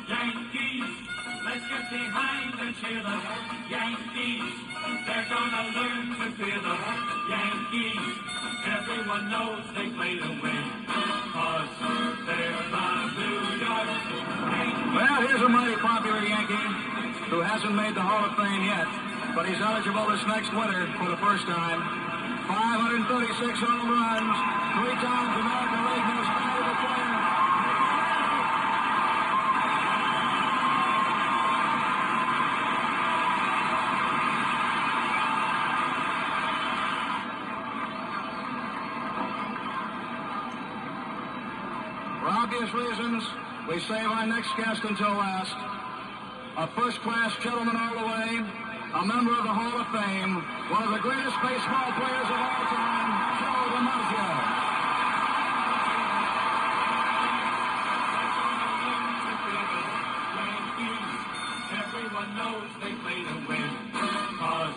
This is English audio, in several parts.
Yankees. Let's get behind and cheer the Yankees. They're gonna learn to fear the Yankees. Everyone knows they play to win. 'Cause they're the New York Yankees. Well, here's a mighty popular Yankee who hasn't made the Hall of Fame yet, but he's eligible this next winter for the first time. 536 home runs, 3 times American League Most Valuable Player. For obvious reasons, we save our next guest until last. A first-class gentleman all the way, a member of the Hall of Fame, one of the greatest baseball players of all time, Joe DiMaggio. Everyone knows they play to win. 'Cause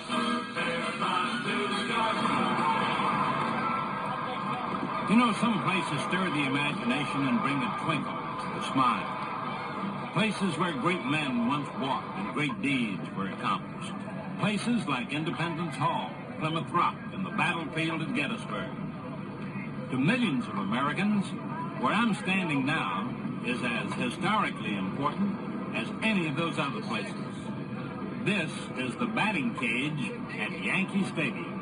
they're the New York Yankees. You know, some places stir the imagination and bring a twinkle, a smile. Places where great men once walked and great deeds were accomplished. Places like Independence Hall, Plymouth Rock, and the battlefield at Gettysburg. To millions of Americans, where I'm standing now is as historically important as any of those other places. This is the batting cage at Yankee Stadium.